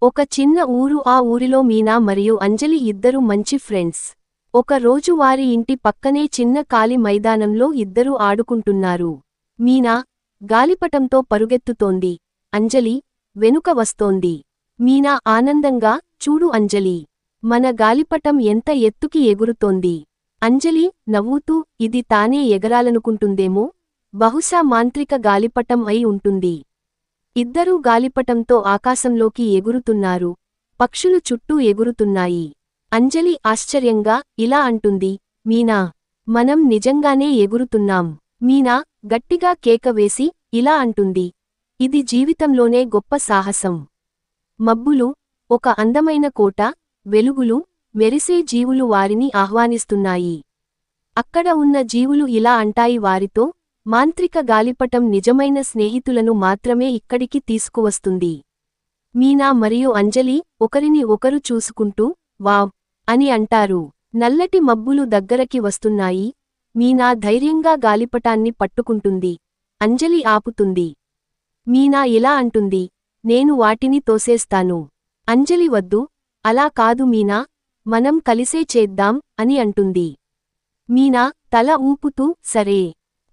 ఒక చిన్న ఊరు. ఆ ఊరిలో మీనా మరియు అంజలి ఇద్దరు మంచి ఫ్రెండ్స్. ఒక రోజు వారి ఇంటి పక్కనే చిన్న ఖాళీ మైదానంలో ఇద్దరూ ఆడుకుంటున్నారు. మీనా గాలిపటంతో పరుగెత్తుతోంది. అంజలి వెనుక వస్తోంది. మీనా ఆనందంగా, చూడు అంజలి, మన గాలిపటం ఎంత ఎత్తుకి ఎగురుతోంది. అంజలి నవ్వుతూ, ఇది తానే ఎగరాలనుకుంటుందేమో, బహుశా మాంత్రిక గాలిపటం అయి ఉంటుంది. ఇద్దరూ గాలిపటంతో ఆకాశంలోకి ఎగురుతున్నారు. పక్షులు చుట్టూ ఎగురుతున్నాయి. అంజలి ఆశ్చర్యంగా ఇలా అంటుంది, మీనా, మనం నిజంగానే ఎగురుతున్నాం. మీనా గట్టిగా కేక వేసి ఇలా అంటుంది, ఇది జీవితంలోనే గొప్ప సాహసం. మబ్బులు, ఒక అందమైన కోట, వెలుగులు, మెరిసే జీవులు వారిని ఆహ్వానిస్తున్నాయి. అక్కడ ఉన్న జీవులు ఇలా అంటాయి వారితో, మాంత్రిక గాలిపటం నిజమైన స్నేహితులను మాత్రమే ఇక్కడికి తీసుకువస్తుంది. మీనా మరియు అంజలి ఒకరిని ఒకరు చూసుకుంటూ, వావ్ అని అంటారు. నల్లటి మబ్బులు దగ్గరకి వస్తున్నాయి. మీనా ధైర్యంగా గాలిపటాన్ని పట్టుకుంటుంది. అంజలి ఆపుతుంది. మీనా ఇలా అంటుంది, నేను వాటిని తోసేస్తాను. అంజలి వద్దు, అలా కాదు మీనా, మనం కలిసే చేద్దాం అని అంటుంది. మీనా తల ఊపుతూ, సరే,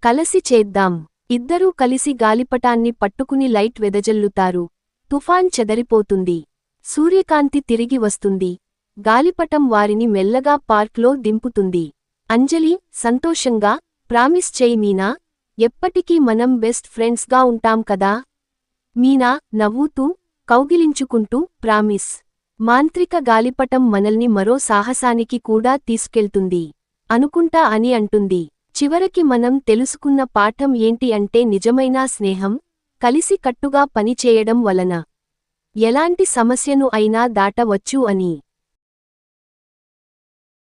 కలసి చేద్దాం. ఇద్దరూ కలిసి గాలిపటాన్ని పట్టుకుని లైట్ వెదజల్లుతారు. తుఫాన్ చెదరిపోతుంది. సూర్యకాంతి తిరిగి వస్తుంది. గాలిపటం వారిని మెల్లగా పార్క్లో దింపుతుంది. అంజలి సంతోషంగా, ప్రామిస్ చెయ్ మీనా, ఎప్పటికీ మనం బెస్ట్ ఫ్రెండ్స్గా ఉంటాం కదా. మీనా నవ్వుతూ, కౌగిలించుకుంటూ, ప్రామిస్. మాంత్రిక గాలిపటం మనల్ని మరో సాహసానికి కూడా తీసుకెళ్తుంది అనుకుంటా అని అంటుంది. చివరికి మనం తెలుసుకున్న పాఠం ఏంటి అంటే నిజమైన స్నేహం కలిసి కట్టుగా పనిచేయడం వలన ఎలాంటి సమస్యను అయినా దాటవచ్చు అని.